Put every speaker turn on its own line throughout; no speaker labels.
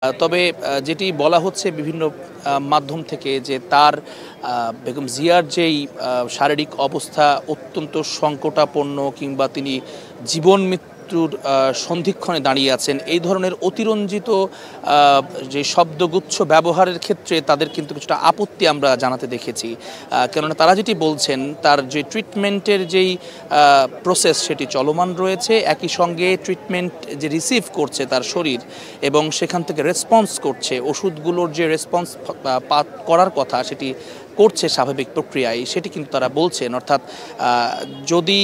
তবে যেটি বলা হচ্ছে বিভিন্ন মাধ্যম থেকে যে তার বেগম জিয়ার যেই শারীরিক অবস্থা অত্যন্ত সংকটাপন্ন কিংবা তিনি জীবন মৃত্যুর সন্ধিক্ষণে দাঁড়িয়ে আছেন, এই ধরনের অতিরঞ্জিত যে শব্দগুচ্ছ ব্যবহারের ক্ষেত্রে তাদের কিন্তু কিছুটা আপত্তি আমরা জানাতে দেখেছি। কেননা তারা যেটি বলছেন তার যে ট্রিটমেন্টের যেই প্রসেস সেটি চলমান রয়েছে, একই সঙ্গে ট্রিটমেন্ট যে রিসিভ করছে তার শরীর এবং সেখান থেকে রেসপন্স করছে, ওষুধগুলোর যে রেসপন্স করার কথা সেটি করছে স্বাভাবিক প্রক্রিয়ায়, সেটি কিন্তু তারা বলছেন। অর্থাৎ যদি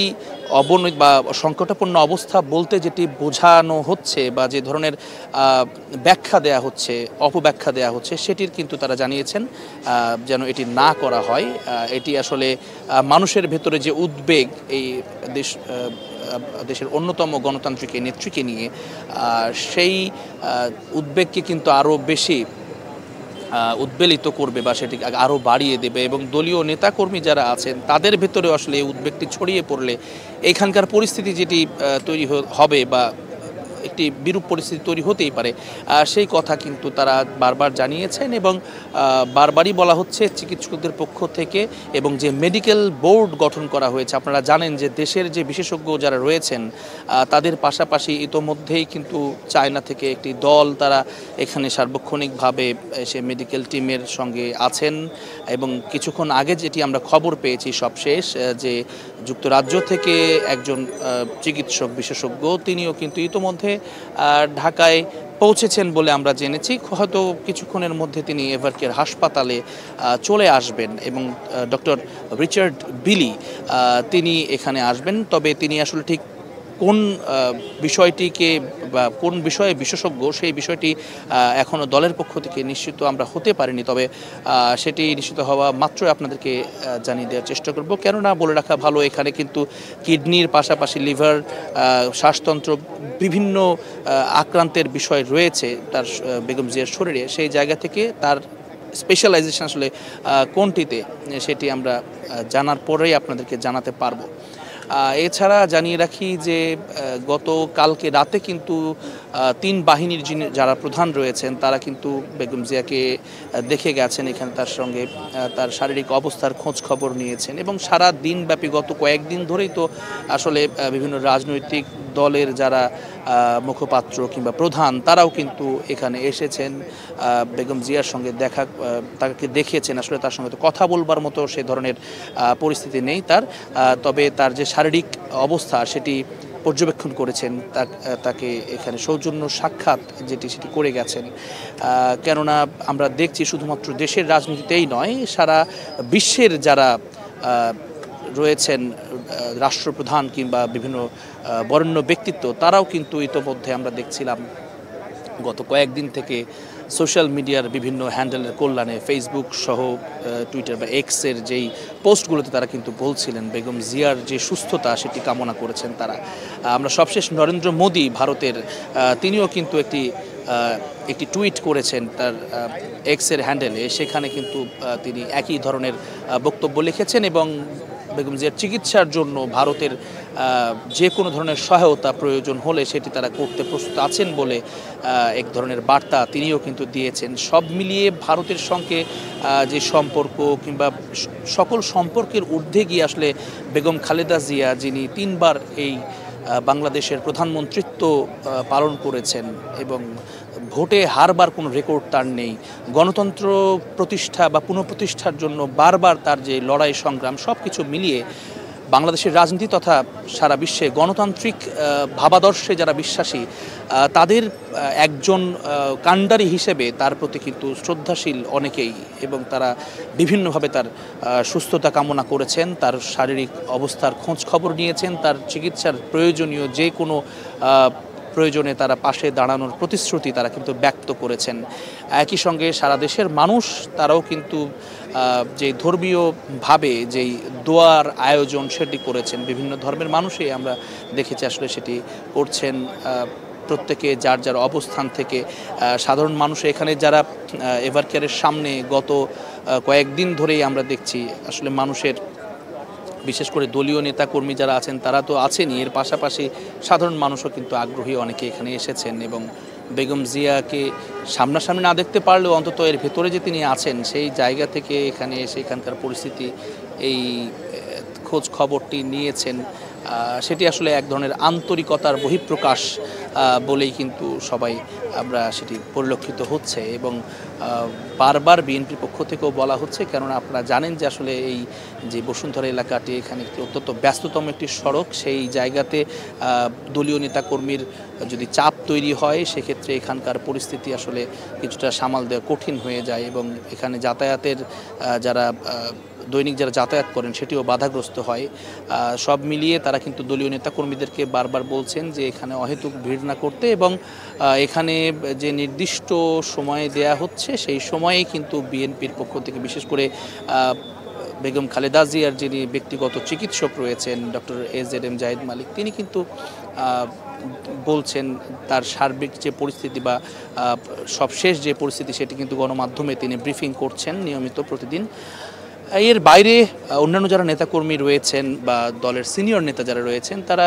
অবনতি বা সংকটাপন্ন অবস্থা বলতে যেটি বোঝানো হচ্ছে বা যে ধরনের ব্যাখ্যা দেয়া হচ্ছে, অপব্যাখ্যা দেয়া হচ্ছে, সেটির কিন্তু তারা জানিয়েছেন যেন এটি না করা হয়। এটি আসলে মানুষের ভেতরে যে উদ্বেগ এই দেশের অন্যতম গণতান্ত্রিক নেত্রীকে নিয়ে, সেই উদ্বেগকে কিন্তু আরও বেশি উদ্বেলিত করবে বা সেটি আরও বাড়িয়ে দেবে এবং দলীয় নেতাকর্মী যারা আছেন তাদের ভেতরে আসলে এই উদ্বেগটি ছড়িয়ে পড়লে এইখানকার পরিস্থিতি যেটি তৈরি হবে বা একটি বিরূপ পরিস্থিতি তৈরি হতেই পারে, সেই কথা কিন্তু তারা বারবার জানিয়েছেন এবং বারবারই বলা হচ্ছে চিকিৎসকদের পক্ষ থেকে এবং যে মেডিকেল বোর্ড গঠন করা হয়েছে। আপনারা জানেন যে দেশের যে বিশেষজ্ঞ যারা রয়েছেন তাদের পাশাপাশি ইতোমধ্যেই কিন্তু চায়না থেকে একটি দল তারা এখানে সার্বক্ষণিকভাবে সে মেডিকেল টিমের সঙ্গে আছেন এবং কিছুক্ষণ আগে যেটি আমরা খবর পেয়েছি সবশেষ যে যুক্তরাজ্য থেকে একজন চিকিৎসক বিশেষজ্ঞ তিনিও কিন্তু ইতোমধ্যে ঢাকায় পৌঁছেছেন বলে আমরা জেনেছি। হয়তো কিছুক্ষণের মধ্যে তিনি এভারকেয়ার হাসপাতালে চলে আসবেন এবং ডক্টর রিচার্ড বিলি তিনি এখানে আসবেন। তবে তিনি আসলে ঠিক কোন বিষয়টিকে বা কোন বিষয়ে বিশেষজ্ঞ সেই বিষয়টি এখনও দলের পক্ষ থেকে নিশ্চিত আমরা হতে পারিনি, তবে সেটি নিশ্চিত হওয়া মাত্রই আপনাদেরকে জানিয়ে দেওয়ার চেষ্টা করব। কেননা বলে রাখা ভালো, এখানে কিন্তু কিডনির পাশাপাশি লিভার, শ্বাসতন্ত্র বিভিন্ন আক্রান্তের বিষয় রয়েছে তার বেগম জিয়ার শরীরে। সেই জায়গা থেকে তার স্পেশালাইজেশন আসলে কোনটিতে সেটি আমরা জানার পরেই আপনাদেরকে জানাতে পারবো। এছাড়া জানিয়ে রাখি যে গতকালকে রাতে কিন্তু তিন বাহিনীর যারা প্রধান রয়েছেন তারা কিন্তু বেগম জিয়াকে দেখে গেছেন, এখানে তার সঙ্গে তার শারীরিক অবস্থার খোঁজ খবর নিয়েছেন এবং সারা দিনব্যাপী গত কয়েকদিন ধরেই তো আসলে বিভিন্ন রাজনৈতিক দলের যারা মুখপাত্র কিংবা প্রধান তারাও কিন্তু এখানে এসেছেন, বেগম জিয়ার সঙ্গে তাকে দেখেছেন। আসলে তার সঙ্গে তো কথা বলবার মতো সে ধরনের পরিস্থিতি নেই তার, তবে তার যে শারীরিক অবস্থা সেটি পর্যবেক্ষণ করেছেন, তাকে এখানে সৌজন্য সাক্ষাৎ সেটি করে গেছেন। কেননা আমরা দেখছি শুধুমাত্র দেশের রাজনীতিতেই নয়, সারা বিশ্বের যারা রয়েছেন রাষ্ট্রপ্রধান কিংবা বিভিন্ন বরেণ্য ব্যক্তিত্ব তারাও কিন্তু ইতোমধ্যে আমরা দেখছিলাম গত কয়েকদিন থেকে সোশ্যাল মিডিয়ার বিভিন্ন হ্যান্ডেলের কল্যাণে ফেসবুক সহ টুইটার বা এক্সের যেই পোস্টগুলোতে তারা কিন্তু বলছিলেন বেগম জিয়ার যে সুস্থতা সেটি কামনা করেছেন তারা। আমরা সবশেষ নরেন্দ্র মোদী ভারতের তিনিও কিন্তু একটি টুইট করেছেন তার এক্সের হ্যান্ডেলে, সেখানে কিন্তু তিনি একই ধরনের বক্তব্য লিখেছেন এবং বেগম জিয়ার চিকিৎসার জন্য ভারতের যে কোনো ধরনের সহায়তা প্রয়োজন হলে সেটি তারা করতে প্রস্তুত আছেন বলে এক ধরনের বার্তা তিনিও কিন্তু দিয়েছেন। সব মিলিয়ে ভারতের সঙ্গে যে সম্পর্ক কিংবা সকল সম্পর্কের ঊর্ধ্বে গিয়ে আসলে বেগম খালেদা জিয়া, যিনি তিনবার এই বাংলাদেশের প্রধানমন্ত্রিত্ব পালন করেছেন এবং ভোটে হারবার কোনো রেকর্ড তার নেই, গণতন্ত্র প্রতিষ্ঠা বা পুনঃপ্রতিষ্ঠার জন্য বারবার তার যে লড়াই সংগ্রাম সব কিছু মিলিয়ে বাংলাদেশের রাজনীতি তথা সারা বিশ্বে গণতান্ত্রিক ভাবাদর্শে যারা বিশ্বাসী তাদের একজন কাণ্ডারি হিসেবে তার প্রতি কিন্তু শ্রদ্ধাশীল অনেকেই এবং তারা বিভিন্নভাবে তার সুস্থতা কামনা করেছেন, তার শারীরিক অবস্থার খোঁজ খবর নিয়েছেন, তার চিকিৎসার প্রয়োজনীয় যে কোনো প্রয়োজনে তারা পাশে দাঁড়ানোর প্রতিশ্রুতি তারা কিন্তু ব্যক্ত করেছেন। একই সঙ্গে সারা দেশের মানুষ তারাও কিন্তু যে ধর্মীয়ভাবে যেই দোয়ার আয়োজন সেটি করেছেন, বিভিন্ন ধর্মের মানুষই আমরা দেখেছি আসলে সেটি করছেন, প্রত্যেকে যার যার অবস্থান থেকে। সাধারণ মানুষ এখানে যারা এভারকেয়ারের সামনে গত কয়েকদিন ধরেই আমরা দেখছি আসলে মানুষের বিশেষ করে দলীয় নেতাকর্মী যারা আছেন তারা তো আছেনই, এর পাশাপাশি সাধারণ মানুষও কিন্তু আগ্রহী অনেকে এখানে এসেছেন এবং বেগম জিয়াকে সামনাসামনি না দেখতে পারলেও অন্তত এর ভেতরে যে তিনি আছেন সেই জায়গা থেকে এখানে এসে এখানকার পরিস্থিতি এই খোঁজ খবরটি নিয়েছেন, সেটি আসলে এক ধরনের আন্তরিকতার বহিঃপ্রকাশ বলেই কিন্তু সবাই আমরা সেটি পরিলক্ষিত হচ্ছে। এবং বারবার বিএনপির পক্ষ থেকেও বলা হচ্ছে, কেননা আপনারা জানেন যে আসলে এই যে বসুন্ধরা এলাকাটি এখানে একটি অত্যন্ত ব্যস্ততম একটি সড়ক, সেই জায়গাতে দলীয় নেতাকর্মীর যদি চাপ তৈরি হয় সেক্ষেত্রে এখানকার পরিস্থিতি আসলে কিছুটা সামাল দেওয়া কঠিন হয়ে যায় এবং এখানে যাতায়াতের যারা দৈনিক যারা যাতায়াত করেন সেটিও বাধাগ্রস্ত হয়। সব মিলিয়ে তারা কিন্তু দলীয় নেতাকর্মীদেরকে বারবার বলছেন যে এখানে অহেতুক ভিড় না করতে এবং এখানে যে নির্দিষ্ট সময় দেয়া হচ্ছে সেই সময়ে কিন্তু বিএনপির পক্ষ থেকে বিশেষ করে বেগম খালেদা জিয়ার যিনি ব্যক্তিগত চিকিৎসক রয়েছেন ডক্টর AZM জাহিদ মালিক, তিনি কিন্তু বলছেন তার সার্বিক যে পরিস্থিতি বা সবশেষ যে পরিস্থিতি সেটি কিন্তু গণমাধ্যমে তিনি ব্রিফিং করছেন নিয়মিত প্রতিদিন। এর বাইরে অন্যান্য যারা নেতাকর্মী রয়েছেন বা দলের সিনিয়র নেতা যারা রয়েছেন তারা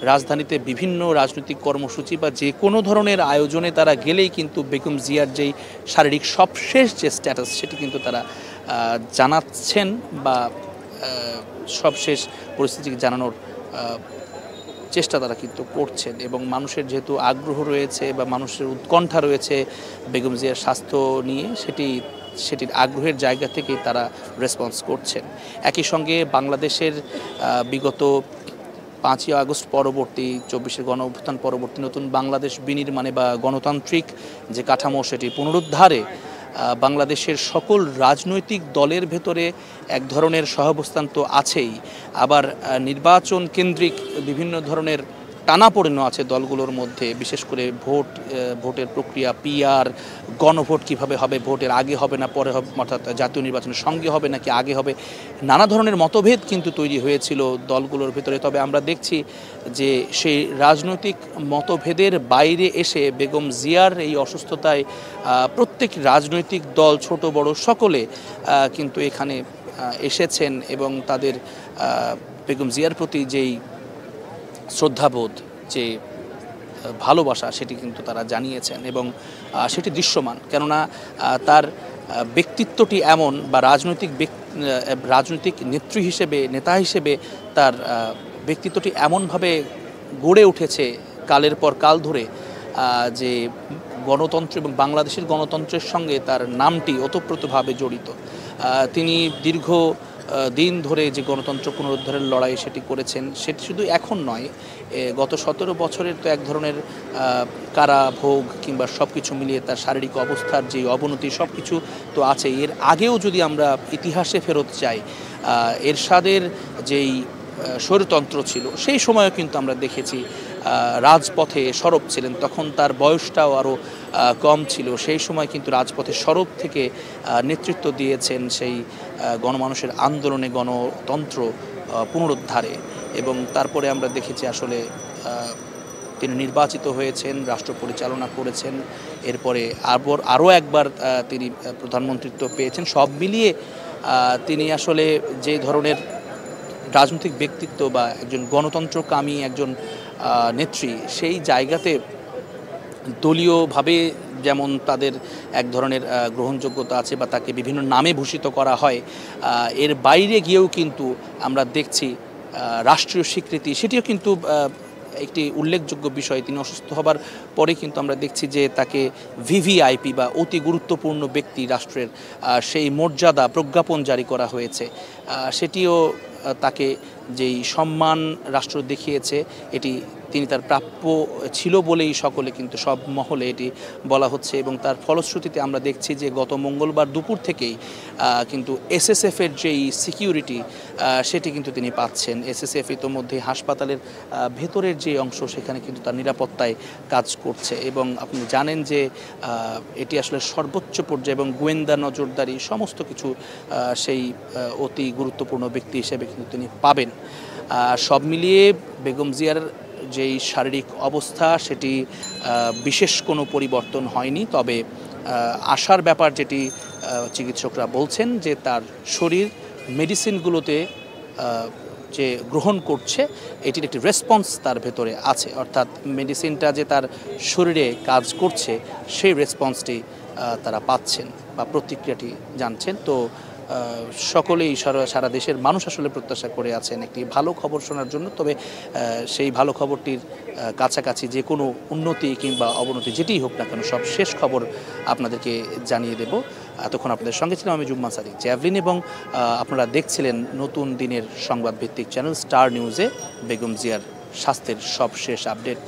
রাজধানীতে বিভিন্ন রাজনৈতিক কর্মসূচি বা যে কোনো ধরনের আয়োজনে তারা গেলেই কিন্তু বেগম জিয়ার যেই শারীরিক সবশেষ যে স্ট্যাটাস সেটি কিন্তু তারা জানাচ্ছেন বা সবশেষ পরিস্থিতি জানানোর চেষ্টা তারা কিন্তু করছেন। এবং মানুষের যেহেতু আগ্রহ রয়েছে বা মানুষের উৎকণ্ঠা রয়েছে বেগম জিয়ার স্বাস্থ্য নিয়ে, সেটির আগ্রহের জায়গা থেকেই তারা রেসপন্স করছেন। একই সঙ্গে বাংলাদেশের বিগত 5ই আগস্ট পরবর্তী 24-এর গণ অভ্যুত্থান পরবর্তী নতুন বাংলাদেশ বিনির্মাণে বা গণতান্ত্রিক যে কাঠামো সেটি পুনরুদ্ধারে বাংলাদেশের সকল রাজনৈতিক দলের ভেতরে এক ধরনের সহাবস্থান তো আছেই, আবার নির্বাচন কেন্দ্রিক বিভিন্ন ধরনের টানাপোড়েনও আছে দলগুলোর মধ্যে। বিশেষ করে ভোটের প্রক্রিয়া, PR, গণভোট কিভাবে হবে, ভোটের আগে হবে না পরে হবে, অর্থাৎ জাতীয় নির্বাচনের সঙ্গে হবে নাকি আগে হবে, নানা ধরনের মতভেদ কিন্তু তৈরি হয়েছিল দলগুলোর ভিতরে। তবে আমরা দেখছি যে সেই রাজনৈতিক মতভেদের বাইরে এসে বেগম জিয়ার এই অসুস্থতায় প্রত্যেক রাজনৈতিক দল ছোট বড় সকলে কিন্তু এখানে এসেছেন এবং তাদের বেগম জিয়ার প্রতি যেই শ্রদ্ধাবোধ, যে ভালোবাসা সেটি কিন্তু তারা জানিয়েছেন এবং সেটি দৃশ্যমান। কেননা তার ব্যক্তিত্বটি এমন বা রাজনৈতিক নেত্রী হিসেবে, নেতা হিসেবে তার ব্যক্তিত্বটি এমনভাবে গড়ে উঠেছে কালের পর কাল ধরে যে গণতন্ত্র এবং বাংলাদেশের গণতন্ত্রের সঙ্গে তার নামটি ওতপ্রোতভাবে জড়িত। তিনি দীর্ঘ দিন ধরে যে গণতন্ত্র পুনরুদ্ধারের লড়াই সেটি করেছেন, সেটি শুধু এখন নয়, গত 17 বছরের তো এক ধরনের কারাভোগ কিংবা সব কিছু মিলিয়ে তার শারীরিক অবস্থার যে অবনতি সব কিছু তো আছে। এর আগেও যদি আমরা ইতিহাসে ফেরত যাই, এরশাদের যেই স্বৈরতন্ত্র ছিল সেই সময়ও কিন্তু আমরা দেখেছি রাজপথে সরব ছিলেন, তখন তার বয়সটাও আরও কম ছিল। সেই সময় কিন্তু রাজপথে সরব থেকে নেতৃত্ব দিয়েছেন সেই গণমানুষের আন্দোলনে, গণতন্ত্র পুনরুদ্ধারে। এবং তারপরে আমরা দেখেছি আসলে তিনি নির্বাচিত হয়েছেন, রাষ্ট্র পরিচালনা করেছেন, এরপরে আরও একবার তিনি প্রধানমন্ত্রিত্ব পেয়েছেন। সব মিলিয়ে তিনি আসলে যে ধরনের রাজনৈতিক ব্যক্তিত্ব বা একজন গণতন্ত্রকামী একজন নেত্রী, সেই জায়গাতে দলীয়ভাবে যেমন তাদের এক ধরনের গ্রহণযোগ্যতা আছে বা তাকে বিভিন্ন নামে ভূষিত করা হয়, এর বাইরে গিয়েও কিন্তু আমরা দেখছি রাষ্ট্রীয় স্বীকৃতি সেটিও কিন্তু একটি উল্লেখযোগ্য বিষয়। তিনি অসুস্থ হবার পরে কিন্তু আমরা দেখছি যে তাকে VVIP বা অতি গুরুত্বপূর্ণ ব্যক্তি রাষ্ট্রের সেই মর্যাদা প্রজ্ঞাপন জারি করা হয়েছে। সেটিও তাকে যেই সম্মান রাষ্ট্র দেখিয়েছে এটি তিনি তার প্রাপ্য ছিল বলেই সকলে কিন্তু সব মহলে এটি বলা হচ্ছে। এবং তার ফলশ্রুতিতে আমরা দেখছি যে গত মঙ্গলবার দুপুর থেকেই কিন্তু SSF-এর যেই সিকিউরিটি সেটি কিন্তু তিনি পাচ্ছেন। SSF ইতোমধ্যে হাসপাতালের ভেতরের যে অংশ সেখানে কিন্তু তার নিরাপত্তায় কাজ করছে এবং আপনি জানেন যে এটি আসলে সর্বোচ্চ পর্যায়ে এবং গোয়েন্দা নজরদারি সমস্ত কিছু সেই অতি গুরুত্বপূর্ণ ব্যক্তি হিসেবে কিন্তু তিনি পাবেন। সব মিলিয়ে বেগম জিয়ার যেই শারীরিক অবস্থা সেটি বিশেষ কোনো পরিবর্তন হয়নি, তবে আশার ব্যাপার যেটি চিকিৎসকরা বলছেন যে তার শরীর মেডিসিনগুলোতে যে গ্রহণ করছে এটির একটি রেসপন্স তার ভেতরে আছে, অর্থাৎ মেডিসিনটা যে তার শরীরে কাজ করছে সেই রেসপন্সটি তারা পাচ্ছেন বা প্রতিক্রিয়াটি জানছেন। তো সকলেই সারা দেশের মানুষ আসলে প্রত্যাশা করে আছেন একটি ভালো খবর শোনার জন্য। তবে সেই ভালো খবরটির কাছাকাছি যে কোনো উন্নতি কিংবা অবনতি যেটিই হোক না কেন সব শেষ খবর আপনাদেরকে জানিয়ে দেব। এতক্ষণ আপনাদের সঙ্গে ছিলাম আমি জুম্মান সাদিক জ্যাভলিন, এবং আপনারা দেখছিলেন নতুন দিনের সংবাদ ভিত্তিক চ্যানেল স্টার নিউজে বেগম জিয়ার স্বাস্থ্যের সব শেষ আপডেট।